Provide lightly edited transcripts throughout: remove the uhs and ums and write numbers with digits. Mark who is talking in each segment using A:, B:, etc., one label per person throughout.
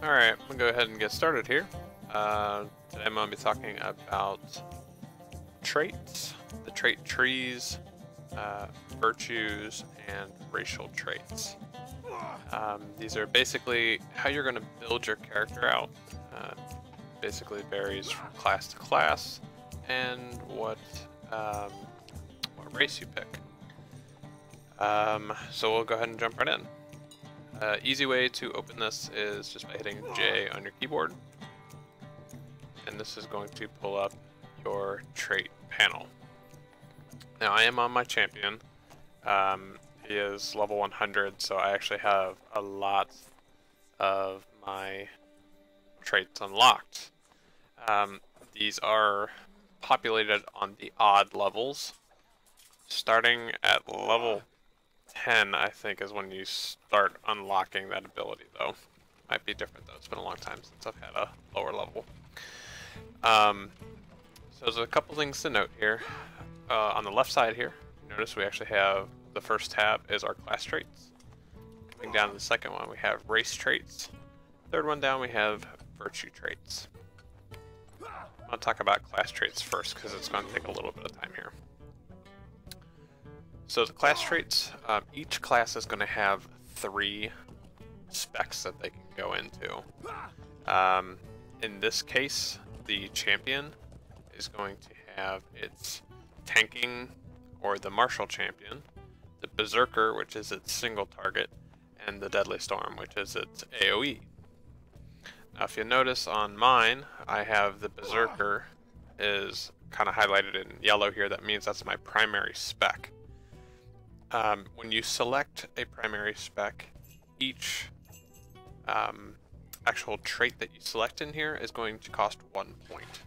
A: Alright, I'm going to go ahead and get started here. Today I'm going to be talking about traits, the trait trees, virtues, and racial traits. These are basically how you're going to build your character out. Basically varies from class to class and what race you pick. So we'll go ahead and jump right in. Easy way to open this is just by hitting J on your keyboard, and this is going to pull up your trait panel. Now I am on my champion. He is level 100, so I actually have a lot of my traits unlocked. These are populated on the odd levels. Starting at level 10, I think, is when you start unlocking that ability, though. Might be different, though. It's been a long time since I've had a lower level. So there's a couple things to note here. On the left side here, notice we actually have the first tab is our class traits. Coming down to the second one, we have race traits. Third one down, we have virtue traits. I'll talk about class traits first because it's going to take a little bit of time here. So the class traits, each class is going to have 3 specs that they can go into. In this case, the champion is going to have its tanking, or the martial champion, the berserker, which is its single target, and the deadly storm, which is its AoE. Now if you notice on mine, I have the berserker is kind of highlighted in yellow here. That means that's my primary spec. When you select a primary spec, each actual trait that you select in here is going to cost 1 point.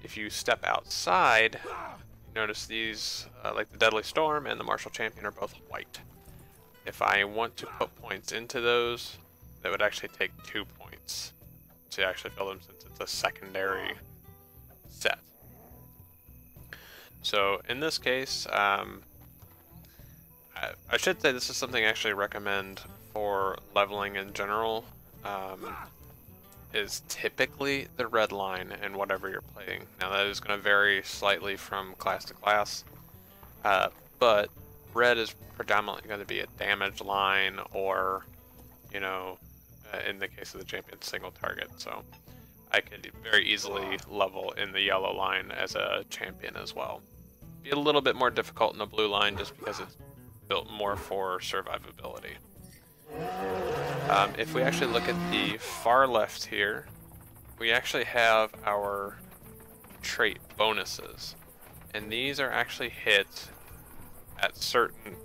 A: If you step outside, you notice these, like the Deadly Storm and the Martial Champion, are both white. If I want to put points into those, that would actually take 2 points to actually build them, since it's a secondary set. So in this case, I should say this is something I actually recommend for leveling in general. Is typically the red line in whatever you're playing. Now that is going to vary slightly from class to class, but red is predominantly going to be a damage line, or, you know, in the case of the champion, single target. So I could very easily level in the yellow line as a champion as well. Be a little bit more difficult in the blue line just because it's built more for survivability. If we actually look at the far left here, we actually have our trait bonuses, and these are actually hit at certain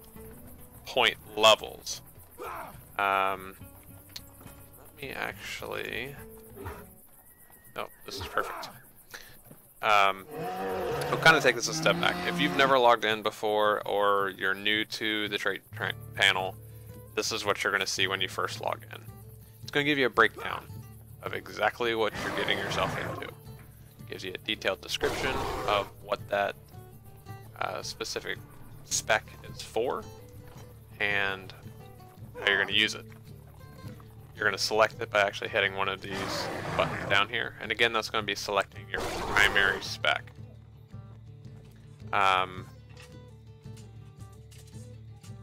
A: point levels. Let me actually... Oh, this is perfect. We'll kind of take this a step back. If you've never logged in before, or you're new to the trait panel, this is what you're going to see when you first log in. It's going to give you a breakdown of exactly what you're getting yourself into. It gives you a detailed description of what that specific spec is for, and how you're going to use it. You're going to select it by actually hitting one of these buttons down here, and again, that's going to be selecting your primary spec.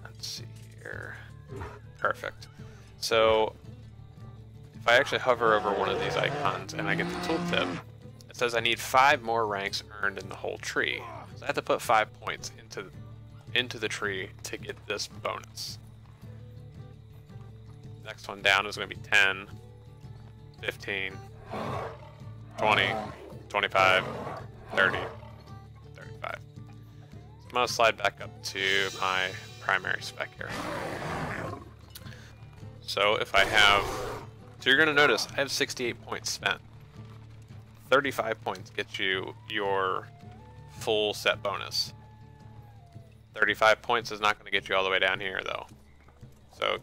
A: Let's see here. Perfect. So if I actually hover over one of these icons and I get the tooltip, it says I need 5 more ranks earned in the whole tree. So I have to put 5 points into the tree to get this bonus. Next one down is going to be 10, 15, 20, 25, 30, 35. I'm going to slide back up to my primary spec here. So if I have... So you're going to notice I have 68 points spent. 35 points gets you your full set bonus. 35 points is not going to get you all the way down here, though. So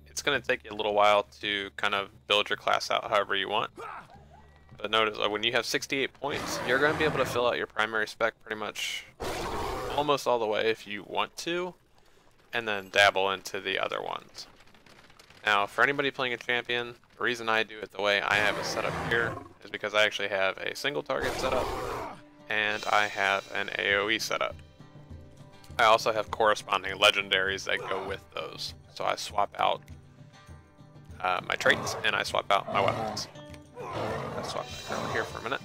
A: it's going to take you a little while to kind of build your class out however you want. But notice, when you have 68 points, you're going to be able to fill out your primary spec pretty much almost all the way if you want to, and then dabble into the other ones. Now, for anybody playing a champion, the reason I do it the way I have it set up here is because I actually have a single target set up, and I have an AoE set up. I also have corresponding legendaries that go with those. So I swap out my traits, and I swap out my weapons. Let's swap back over here for a minute.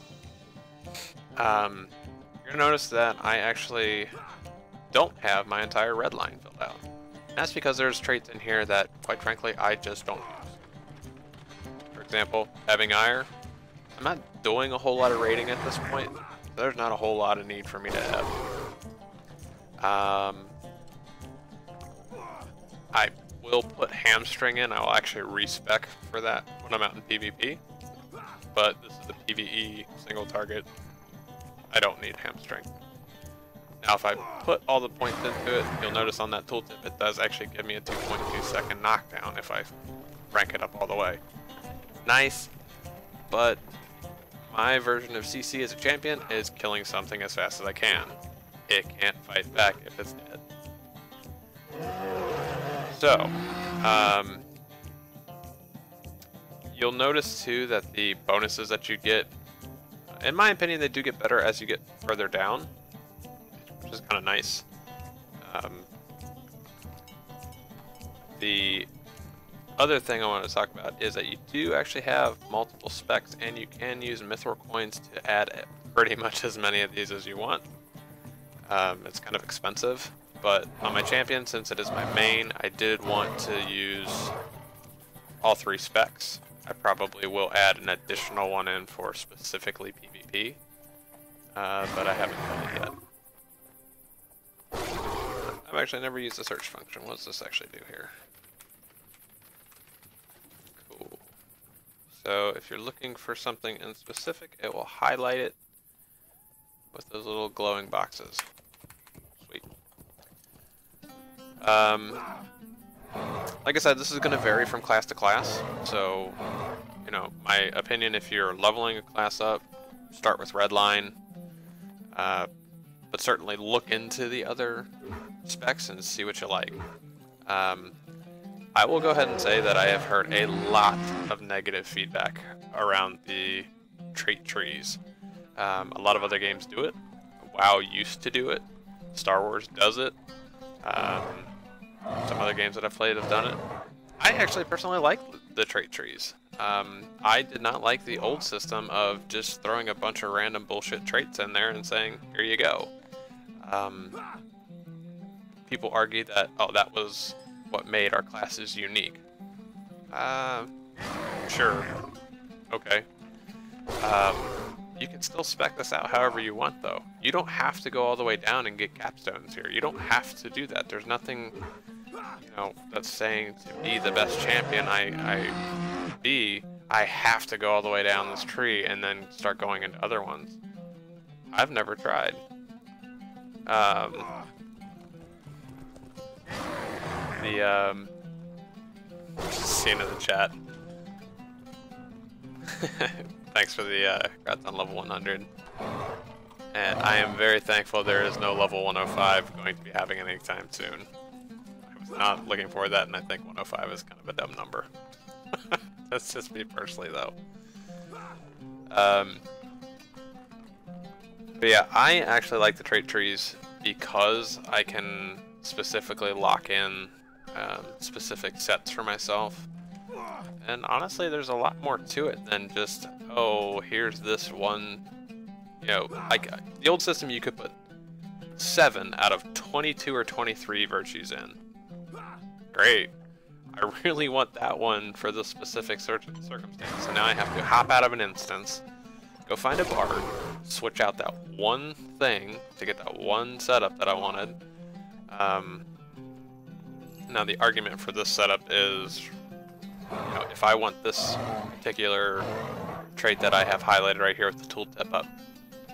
A: You're gonna notice that I actually don't have my entire red line filled out. And that's because there's traits in here that, quite frankly, I just don't use. For example, having ire. I'm not doing a whole lot of raiding at this point, so there's not a whole lot of need for me to have. I will put hamstring in. I will actually respec for that when I'm out in PvP. But this is a PvE single target. I don't need hamstring. Now if I put all the points into it, you'll notice on that tooltip it does actually give me a 2.2 second knockdown if I rank it up all the way. Nice, but my version of CC as a champion is killing something as fast as I can. It can't fight back if it's dead. So, you'll notice too that the bonuses that you get, in my opinion, they do get better as you get further down, which is kind of nice. The other thing I want to talk about is that you do actually have multiple specs, and you can use mithril coins to add pretty much as many of these as you want. It's kind of expensive, but on my champion, since it is my main, I did want to use all 3 specs. I probably will add an additional one in for specifically PvP, but I haven't done it yet. I've actually never used the search function. What does this actually do here? Cool. So if you're looking for something in specific, it will highlight it with those little glowing boxes. Sweet. Like I said, this is going to vary from class to class, so, you know, my opinion, if you're leveling a class up, start with redline, but certainly look into the other specs and see what you like. I will go ahead and say that I have heard a lot of negative feedback around the trait trees. A lot of other games do it. WoW used to do it. Star Wars does it. Some other games that I've played have done it. I actually personally like the trait trees. I did not like the old system of just throwing a bunch of random bullshit traits in there and saying, here you go. People argue that, oh, that was what made our classes unique. Sure. Okay. You can still spec this out however you want, though. You don't have to go all the way down and get capstones here. You don't have to do that. There's nothing, you know, that's saying to be the best champion I have to go all the way down this tree and then start going into other ones. I've never tried. Scene in the chat. Thanks for the congrats on level 100. And I am very thankful there is no level 105 going to be happening anytime soon. I was not looking for that, and I think 105 is kind of a dumb number. That's just me personally, though. But yeah, I actually like the trait trees because I can specifically lock in specific sets for myself. And honestly, there's a lot more to it than just, oh, here's this one, you know, like the old system you could put 7 out of 22 or 23 virtues in. Great. I really want that one for the specific circumstance. So now I have to hop out of an instance, go find a bard, switch out that one thing to get that one setup that I wanted. Now the argument for this setup is, you know, if I want this particular trait that I have highlighted right here with the tooltip up,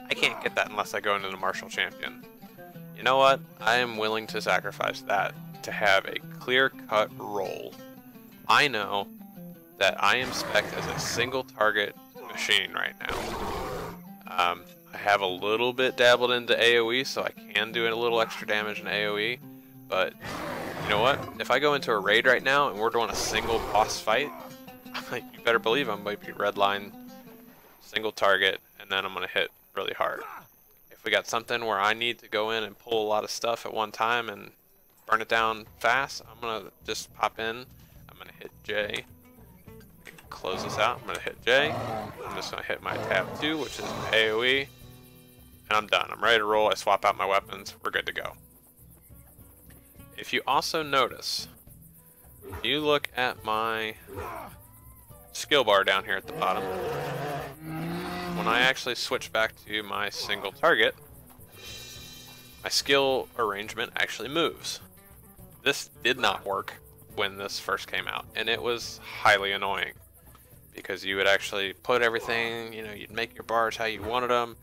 A: I can't get that unless I go into the martial champion. You know what? I am willing to sacrifice that to have a clear-cut role. I know that I am spec'd as a single target machine right now. I have a little bit dabbled into AoE, so I can do a little extra damage in AoE, but You know what? If I go into a raid right now and we're doing a single boss fight, you better believe I'm going to be redline, single target, and then I'm going to hit really hard. If we got something where I need to go in and pull a lot of stuff at one time and burn it down fast, I'm going to just pop in. I'm going to hit J. Close this out. I'm going to hit J. I'm just going to hit my tab 2, which is my AoE. And I'm done. I'm ready to roll. I swap out my weapons. We're good to go. If you also notice, if you look at my skill bar down here at the bottom, when I actually switch back to my single target, my skill arrangement actually moves. This did not work when this first came out, and it was highly annoying because you would actually put everything, you know, you'd make your bars how you wanted them,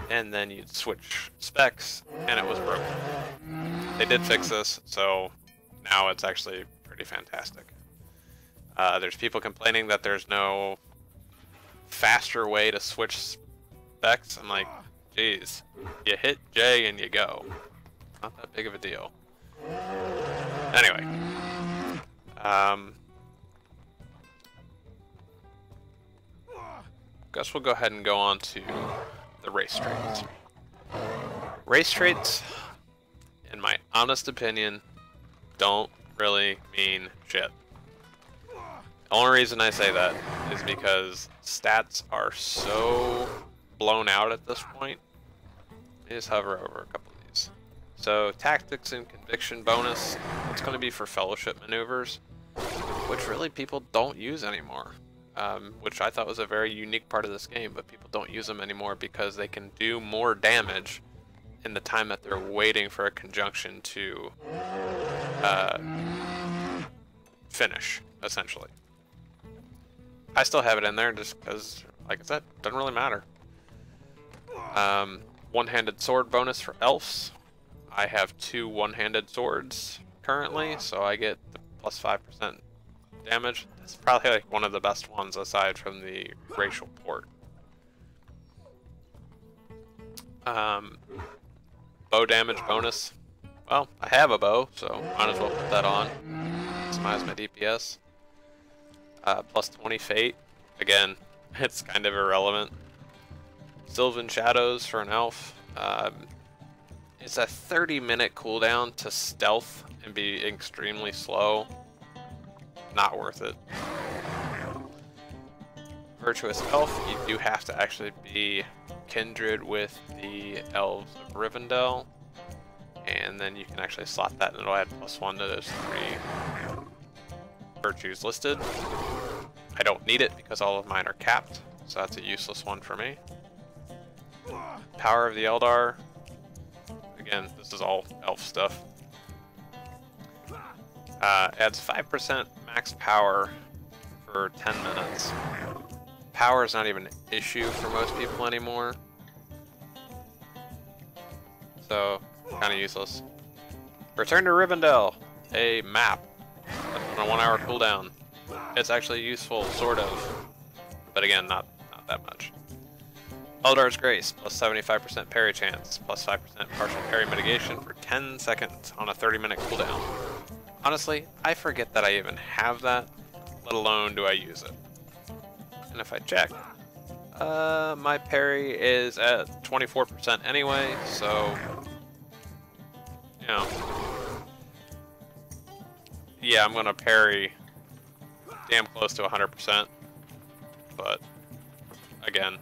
A: and then you'd switch specs, and it was broken. They did fix this, so now it's actually pretty fantastic. There's people complaining that there's no faster way to switch specs. I'm like, geez, you hit J and you go. Not that big of a deal. Anyway, guess we'll go ahead and go on to the race traits. Race traits, in my honest opinion, don't really mean shit. The only reason I say that is because stats are so blown out at this point. Let me just hover over a couple of these. So tactics and conviction bonus, it's going to be for fellowship maneuvers, which really people don't use anymore. Which I thought was a very unique part of this game, but people don't use them anymore because they can do more damage in the time that they're waiting for a conjunction to finish, essentially. I still have it in there just because, like I said, it doesn't really matter. One-handed sword bonus for elves. I have 2 one-handed swords currently, so I get the plus 5% damage. It's probably like one of the best ones aside from the racial port. Bow damage bonus. Well, I have a bow, so might as well put that on. Maximize my DPS. Plus 20 fate. Again, it's kind of irrelevant. Sylvan Shadows for an elf. It's a 30-minute cooldown to stealth and be extremely slow. Not worth it. Virtuous Elf, you do have to actually be kindred with the Elves of Rivendell, and then you can actually slot that and it'll add +1 to those 3 virtues listed. I don't need it because all of mine are capped, so that's a useless one for me. Power of the Eldar, again, this is all elf stuff. Adds 5% max power for 10 minutes. Power is not even an issue for most people anymore, so kind of useless. Return to Rivendell, a map on a 1-hour cooldown. It's actually useful, sort of, but again, not that much. Eldar's Grace, plus 75% parry chance, plus 5% partial parry mitigation for 10 seconds on a 30-minute cooldown. Honestly, I forget that I even have that, let alone do I use it. And if I check, my parry is at 24% anyway, so, you know, yeah, I'm gonna parry damn close to 100%, but again,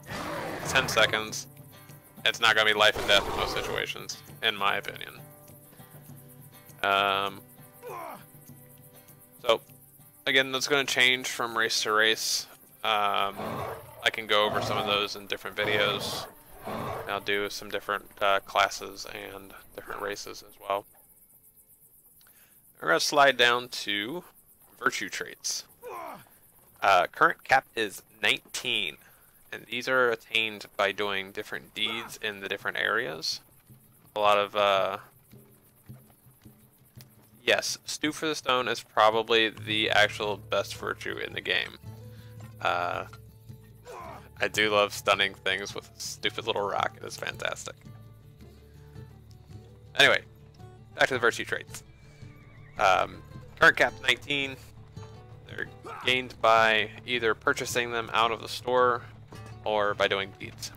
A: 10 seconds, it's not gonna be life and death in most situations, in my opinion. So, again, that's gonna change from race to race. I can go over some of those in different videos. I'll do some different classes and different races as well. We're going to slide down to virtue traits. Current cap is 19, and these are attained by doing different deeds in the different areas. A lot of, yes, Stew for the Stone is probably the actual best virtue in the game. I do love stunning things with a stupid little rock. It is fantastic. Anyway, back to the virtue traits. Current cap 19. They're gained by either purchasing them out of the store or by doing deeds.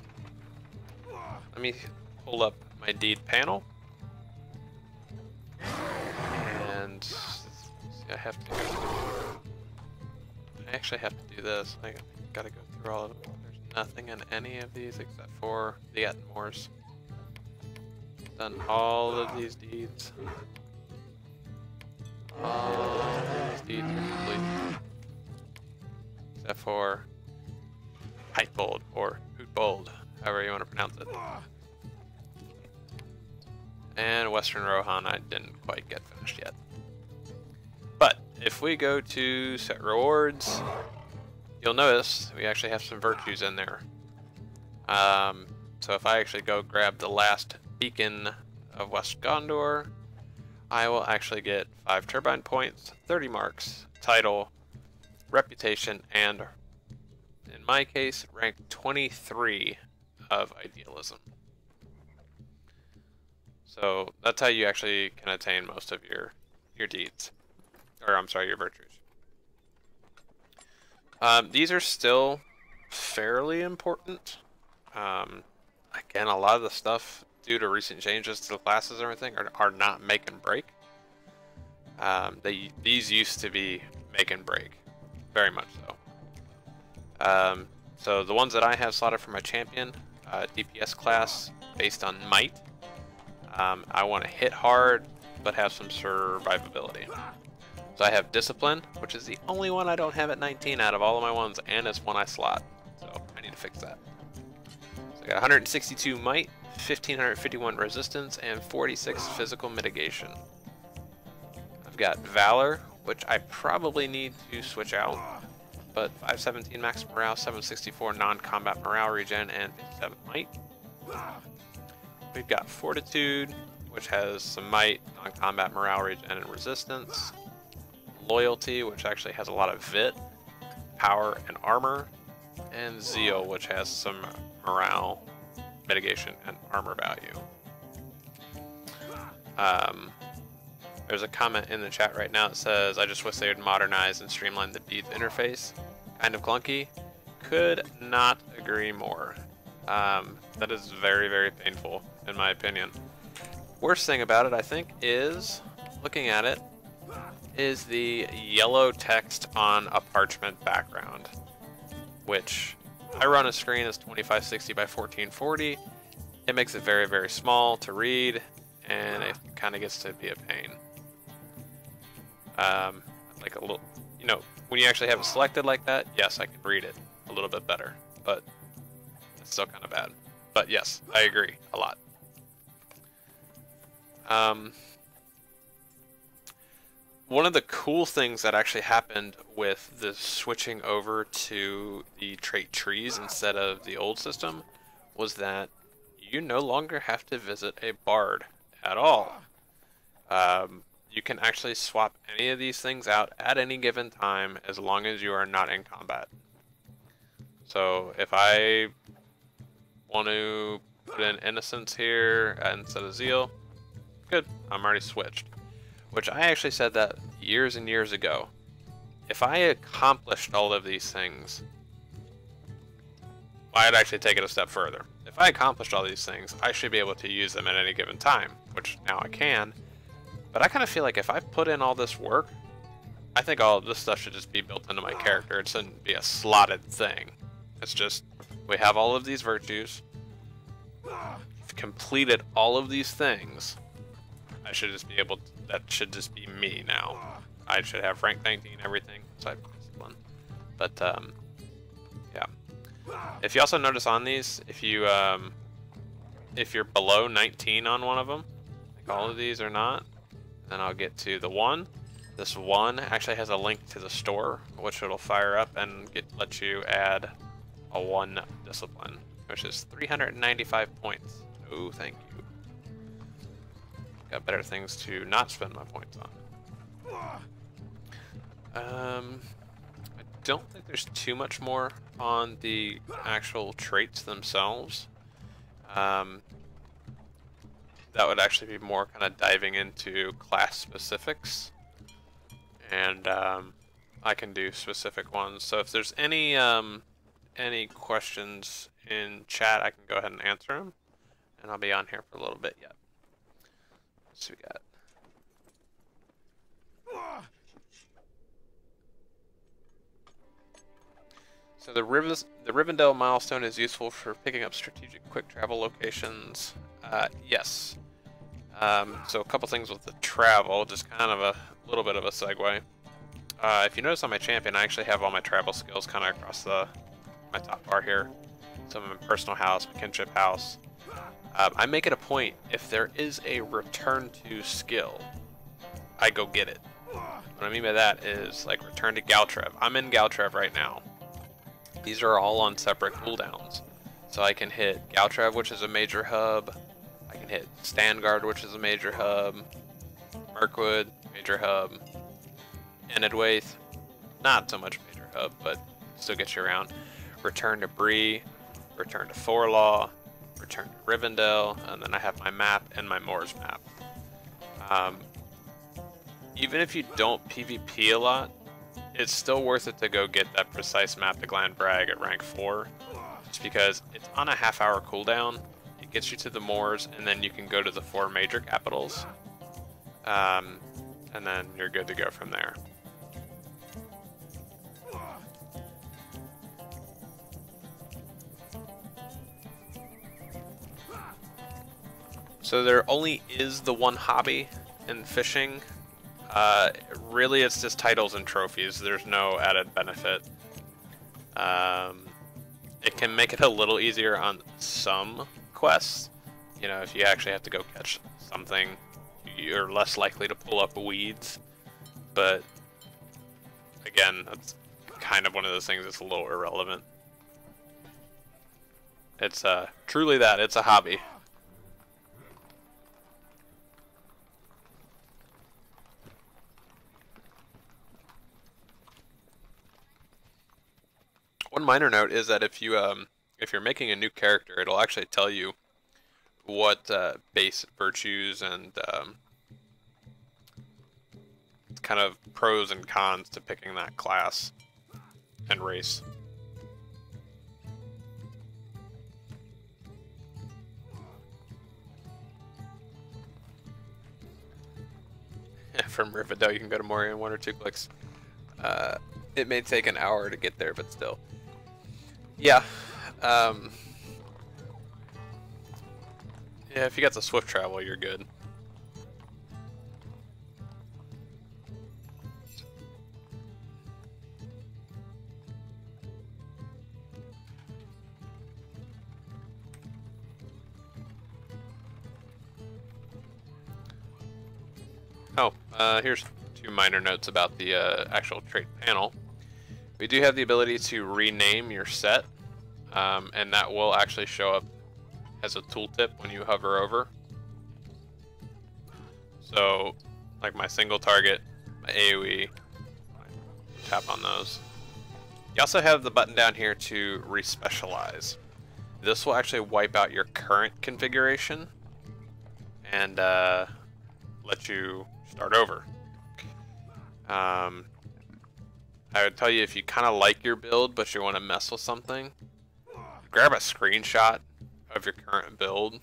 A: Let me pull up my deed panel. And I actually have to do this. I gotta go through all of them. There's nothing in any of these except for the Atmores. Done all of these deeds. All of these deeds are complete. Except for Heightbold or Hootbold, however you want to pronounce it. And Western Rohan I didn't quite get finished yet. But if we go to set rewards, you'll notice we actually have some virtues in there. So if I actually go grab the last beacon of West Gondor, I will actually get 5 turbine points, 30 marks, title, reputation, and in my case, rank 23 of idealism. So that's how you actually can attain most of your deeds. Or I'm sorry, your virtues. These are still fairly important. Again, a lot of the stuff due to recent changes to the classes and everything are not make and break. These used to be make and break, very much so. So the ones that I have slotted for my champion, DPS class based on might. I want to hit hard, but have some survivability. So I have discipline, which is the only one I don't have at 19 out of all of my ones, and it's one I slot. So I need to fix that. So I got 162 might, 1551 resistance, and 46 physical mitigation. I've got valor, which I probably need to switch out, but 517 max morale, 764 non-combat morale regen, and 57 might. We've got fortitude, which has some might, non-combat morale regen, and resistance. Loyalty, which actually has a lot of vit, power, and armor. And zeal, which has some morale, mitigation, and armor value. There's a comment in the chat right now that says, I just wish they would modernize and streamline the deeds interface. Kind of clunky. Could not agree more. That is very, very painful, in my opinion. Worst thing about it, I think, is, looking at it, is the yellow text on a parchment background, which I run a screen as 2560 by 1440. It makes it very, very small to read, and it kind of gets to be a pain. Like a little, you know, when you actually have it selected like that, yes, I can read it a little bit better, but it's still kind of bad. But yes, I agree a lot. One of the cool things that actually happened with the switching over to the trait trees instead of the old system was that you no longer have to visit a bard at all. You can actually swap any of these things out at any given time as long as you are not in combat. So if I want to put in innocence here instead of zeal, good, I'm already switched. Which I actually said that years and years ago. If I accomplished all of these things, I'd actually take it a step further. If I accomplished all these things, I should be able to use them at any given time, which now I can. But I kind of feel like if I put in all this work, I think all of this stuff should just be built into my character. It shouldn't be a slotted thing. It's just, we have all of these virtues. I've completed all of these things. I should just be able to, that should just be me now. I should have rank 19 everything, aside from discipline. But, yeah. If you also notice on these, if you're below 19 on one of them, like all of these are not, then I'll get to the one. This one actually has a link to the store, which it'll fire up and let you add a 1 discipline, which is 395 points. Oh, thank you. Got better things to not spend my points on. I don't think there's too much more on the actual traits themselves. That would actually be more kind of diving into class specifics. and I can do specific ones. So if there's any questions in chat, I can go ahead and answer them, and I'll be on here for a little bit yet. Let's see what we got. So the Rivendell milestone is useful for picking up strategic quick travel locations. Yes. So a couple things with the travel, just kind of a little bit of a segue. If you notice on my champion, I actually have all my travel skills kind of across my top bar here. So my personal house, my kinship house. I make it a point, if there is a return to skill, I go get it. What I mean by that is, like, return to Galtrev. I'm in Galtrev right now. These are all on separate cooldowns. So I can hit Galtrev, which is a major hub. I can hit Stangard, which is a major hub. Mirkwood, major hub. Enedwaith, not so much major hub, but still gets you around. Return to Bree, return to Thorlaw, return to Rivendell, and then I have my map and my Moors map. Even if you don't PvP a lot, it's still worth it to go get that precise map to Glan Bragg at rank 4, just because it's on a half-hour cooldown. It gets you to the Moors, and then you can go to the 4 major capitals, and then you're good to go from there. So there only is the one hobby in fishing. Really, it's just titles and trophies. There's no added benefit. It can make it a little easier on some quests. You know, if you actually have to go catch something, you're less likely to pull up weeds. But again, that's kind of one of those things that's a little irrelevant. It's truly that. It's a hobby. One minor note is that if you're making a new character, it'll actually tell you what base virtues and kind of pros and cons to picking that class and race. From Rivendell, you can go to Moria in 1 or 2 clicks. It may take an hour to get there, but still. Yeah. Yeah, if you got the swift travel, you're good. Oh, here's 2 minor notes about the actual trait panel. We do have the ability to rename your set, and that will actually show up as a tooltip when you hover over. So, like my single target, my AoE, tap on those. You also have the button down here to respecialize. This will actually wipe out your current configuration and let you start over. I would tell you, if you kind of like your build but you want to mess with something, grab a screenshot of your current build,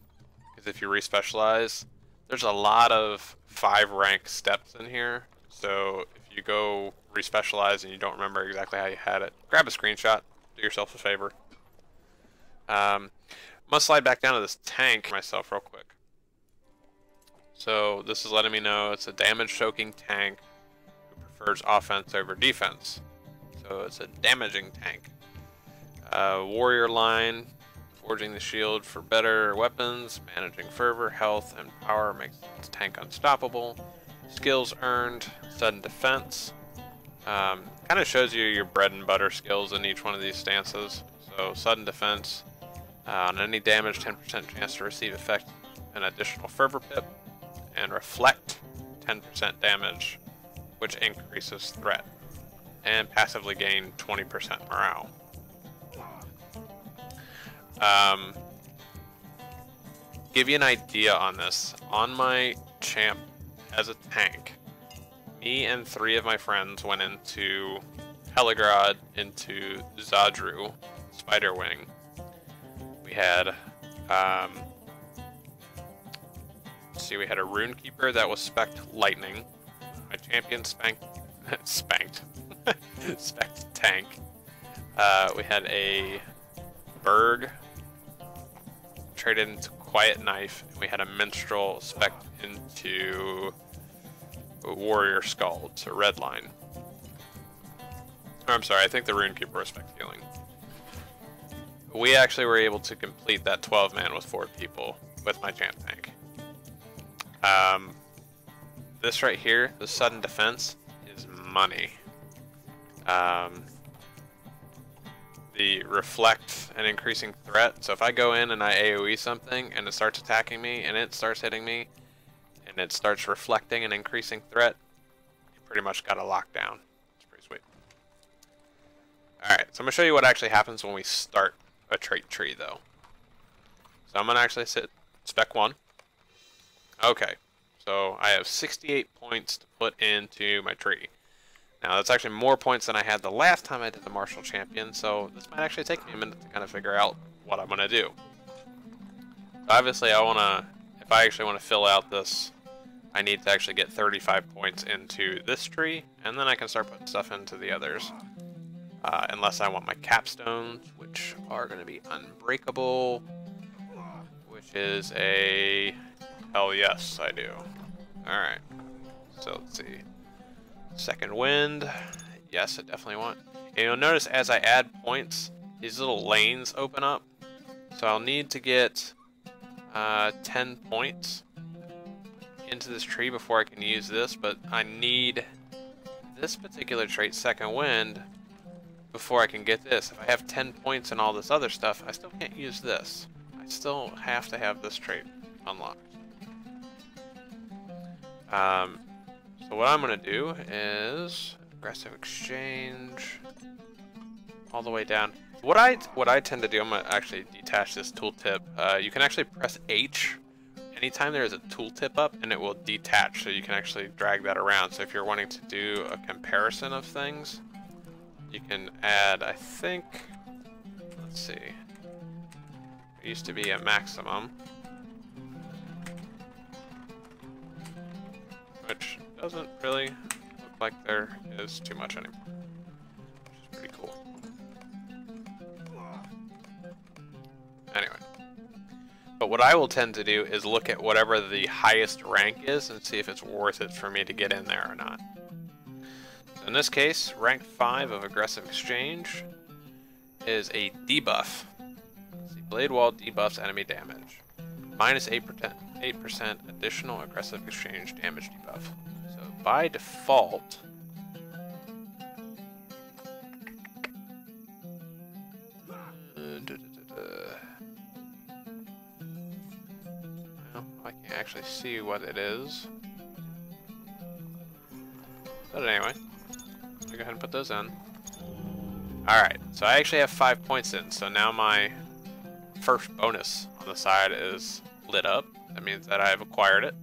A: because if you respecialize, there's a lot of 5 rank steps in here. So if you go respecialize and you don't remember exactly how you had it, grab a screenshot, do yourself a favor. Must slide back down to this tank myself real quick. So this is letting me know it's a damage-soaking tank who prefers offense over defense. So it's a damaging tank. Warrior line, forging the shield for better weapons, managing fervor, health, and power makes this tank unstoppable. Skills earned, sudden defense. Kind of shows you your bread and butter skills in each one of these stances. So sudden defense, on any damage, 10% chance to receive effect, an additional fervor pip, and reflect, 10% damage, which increases threat, and passively gain 20% morale. Give you an idea on this. On my champ as a tank, me and 3 of my friends went into Heligrad, into Zadru, Spiderwing. We had, let's see, we had a Runekeeper that was spec'd Lightning. My champion spanked Tank. We had a Berg traded into Quiet Knife, and we had a Minstrel spec'd into Warrior Scald, so Redline. Or, I'm sorry, I think the Runekeeper was spec'd Healing. We actually were able to complete that 12-man with 4 people with my champ tank. This right here, the sudden defense, is money. The reflect and increasing threat. So if I go in and I AoE something and it starts attacking me and it starts hitting me and it starts reflecting and increasing threat, you pretty much got a lockdown. It's pretty sweet. Alright, so I'm going to show you what actually happens when we start a trait tree though. So I'm going to actually sit spec 1. Okay, so I have 68 points to put into my tree. Now that's actually more points than I had the last time I did the Martial Champion, so this might actually take me a minute to kind of figure out what I'm going to do. Obviously I want to, if I actually want to fill out this, I need to actually get 35 points into this tree, and then I can start putting stuff into the others. Unless I want my capstones, which are going to be unbreakable, which is a... hell yes, I do. Alright, so let's see. Second wind, yes, I definitely want. And you'll notice as I add points, these little lanes open up. So I'll need to get 10 points into this tree before I can use this, but I need this particular trait, second wind, before I can get this. If I have 10 points and all this other stuff, I still can't use this. I still have to have this trait unlocked. So what I'm going to do is aggressive exchange all the way down. What I tend to do, I'm going to actually detach this tooltip. You can actually press H anytime there is a tooltip up and it will detach, so you can actually drag that around. So if you're wanting to do a comparison of things, you can add, I think, let's see, it used to be a maximum, which doesn't really look like there is too much anymore, which is pretty cool. Anyway, but what I will tend to do is look at whatever the highest rank is and see if it's worth it for me to get in there or not. So in this case, rank 5 of aggressive exchange is a debuff. See, blade wall debuffs enemy damage. Minus 8% additional aggressive exchange damage debuff. So by default, well, I can't actually see what it is. But anyway, I'll go ahead and put those in. Alright, so I actually have 5 points in, so now my first bonus on the side is lit up. That means that I have acquired it.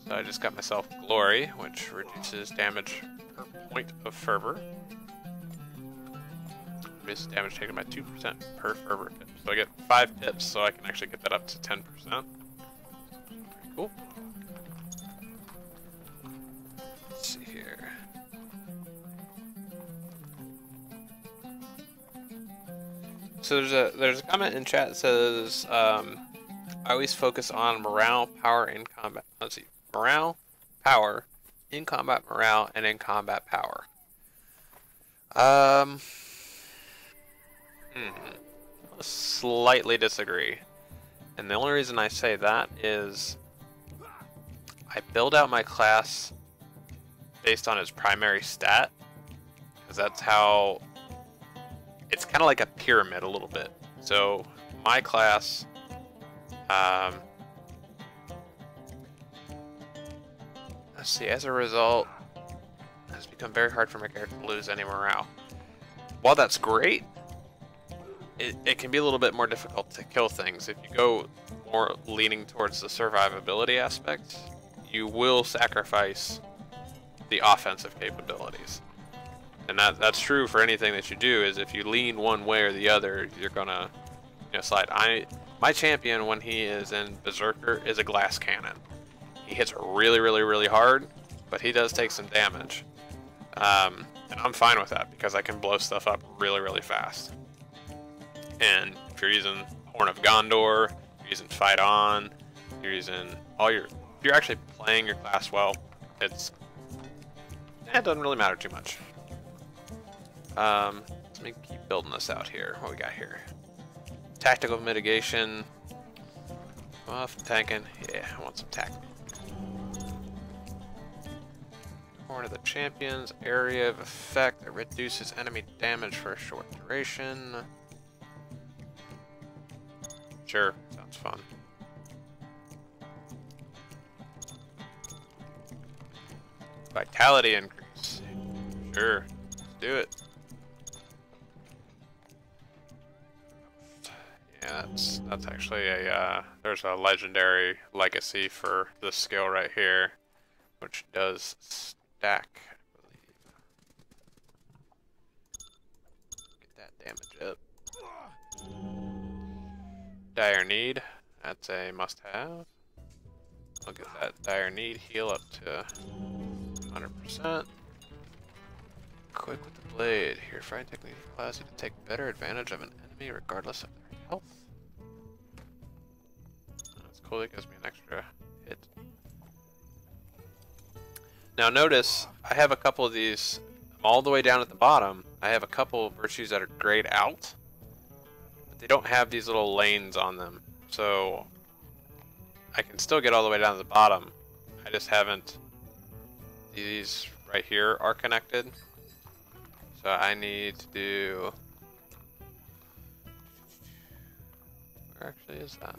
A: So I just got myself Glory, which reduces damage per point of fervor. Reduces damage taken by 2% per fervor tip. So I get 5 tips, so I can actually get that up to 10%. Pretty cool. Let's see here. So there's a comment in chat that says, I always focus on morale, power, in combat. Let's see. Morale, power, in combat morale, and in combat power. I slightly disagree. And the only reason I say that is I build out my class based on its primary stat. Because that's how... It's kind of like a pyramid a little bit. So my class... let's see, as a result, it has become very hard for my character to lose any morale. While that's great, it can be a little bit more difficult to kill things. If you go more leaning towards the survivability aspect, you will sacrifice the offensive capabilities. And that's true for anything that you do, is if you lean one way or the other, you're gonna, you know, slide. My champion, when he is in Berserker, is a glass cannon. He hits really, really, really hard, but he does take some damage. And I'm fine with that because I can blow stuff up really, really fast. And if you're using Horn of Gondor, you're using Fight On, you're using if you're actually playing your class well, it doesn't really matter too much. Let me keep building this out here. What we got here? Tactical mitigation. Off tanking. Yeah, I want some tactical. Horn of the Champions. Area of effect that reduces enemy damage for a short duration. Sure, sounds fun. Vitality increase. Sure, let's do it. Yeah, that's actually a there's a legendary legacy for this skill right here, which does stack, I believe. Get that damage up. Dire Need, that's a must-have. I'll get that Dire Need heal up to 100%. Quick with the blade. Here, fighting technique allows you to take better advantage of an enemy regardless of their health. That's cool, it gives me an extra hit. Now notice, I have a couple of these all the way down at the bottom. I have a couple of virtues that are grayed out, but they don't have these little lanes on them. So I can still get all the way down to the bottom. I just haven't. These right here are connected. So I need to do. Where actually is that?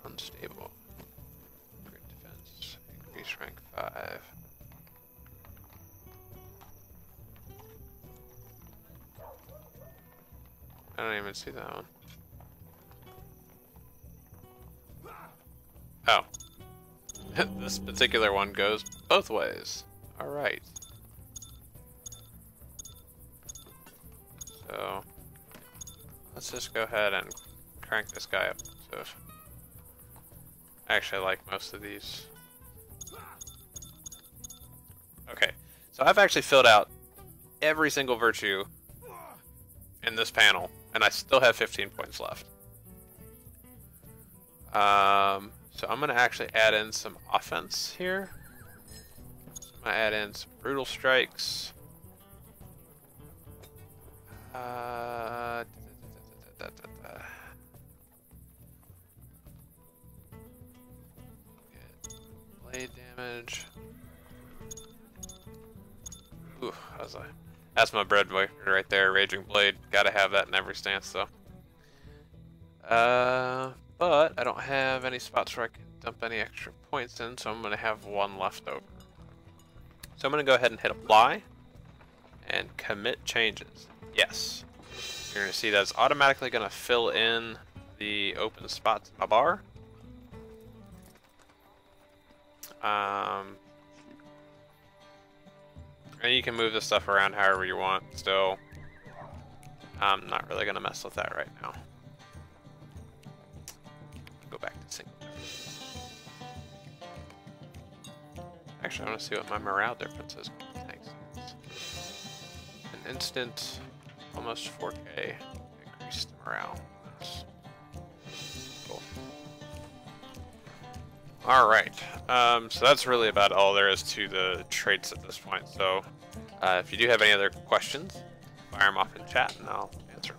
A: Unstable. Great defense. Increase rank 5. I don't even see that one. Oh. This particular one goes both ways. Alright. So, let's just go ahead and crank this guy up. So, I actually like most of these. Okay, so I've actually filled out every single virtue in this panel, and I still have 15 points left. So I'm going to actually add in some offense here. So I'm going to add in some brutal strikes. Blade damage. Ooh, that's my breadwinner right there, Raging Blade. Gotta have that in every stance though. But I don't have any spots where I can dump any extra points in, so I'm going to have one left over. So I'm going to go ahead and hit apply and commit changes. Yes. You're going to see that it's automatically going to fill in the open spots in my bar. And you can move this stuff around however you want still. I'm not really going to mess with that right now. Go back to single. Actually, I want to see what my morale difference is. Thanks. An instant, almost 4K increased morale. That's cool. Alright, so that's really about all there is to the traits at this point. So, if you do have any other questions, fire them off in chat and I'll answer.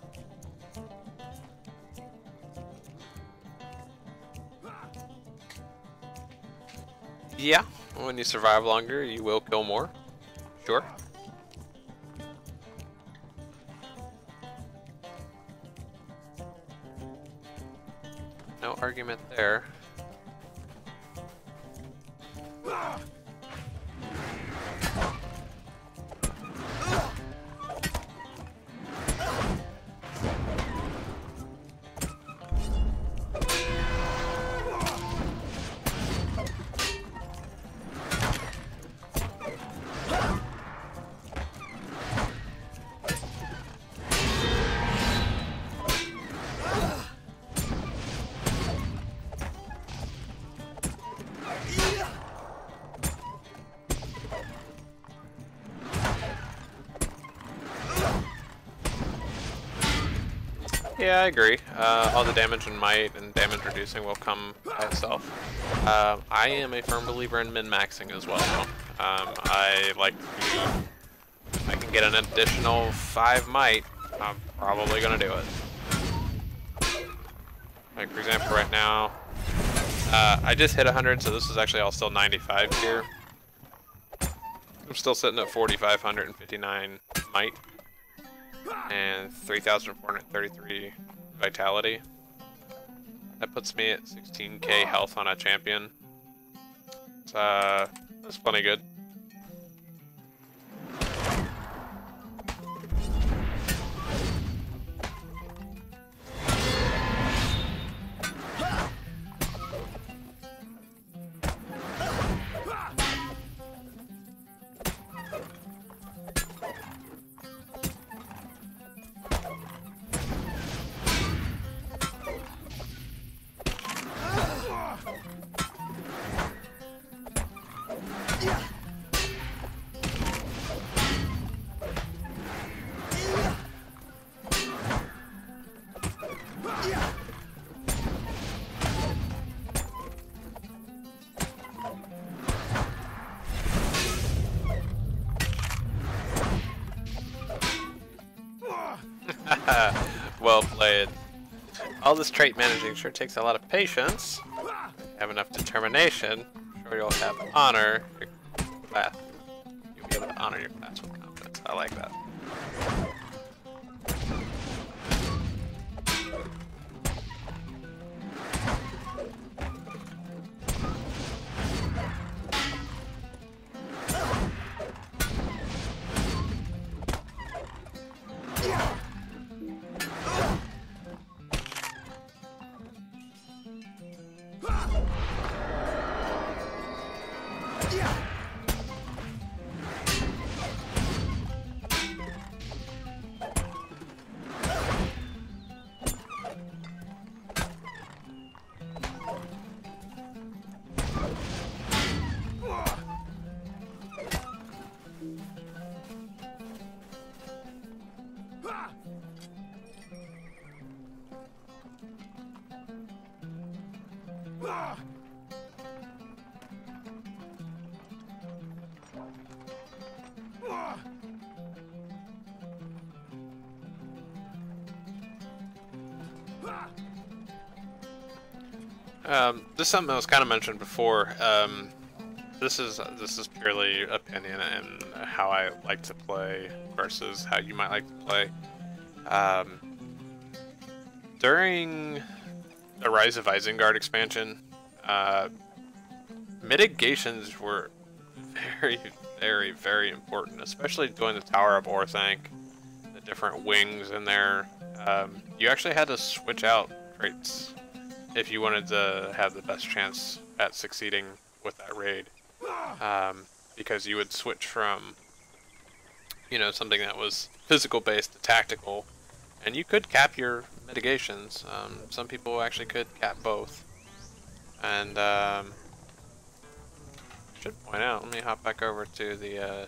A: Yeah, when you survive longer, you will kill more. Sure. No argument there. Yeah, I agree. All the damage and might and damage reducing will come by itself. I am a firm believer in min-maxing as well, though. I like to, if I can get an additional 5 might, I'm probably gonna do it. Like, for example, right now, I just hit 100, so this is actually all still 95 here. I'm still sitting at 4,559 might and 3,433 vitality. That puts me at 16k health on a champion. That's plenty good. Well played. All this trait managing sure takes a lot of patience. Have enough determination. I'm sure you'll have honor your class. You'll be able to honor your class with confidence. I like that. This is something that was kind of mentioned before. This is purely opinion and how I like to play versus how you might like to play. During the Rise of Isengard expansion, mitigations were very, very, very important, especially doing the Tower of Orthanc, the different wings in there. You actually had to switch out traits if you wanted to have the best chance at succeeding with that raid. Because you would switch from, you know, something that was physical based to tactical, and you could cap your mitigations. Some people actually could cap both. And I should point out, let me hop back over to the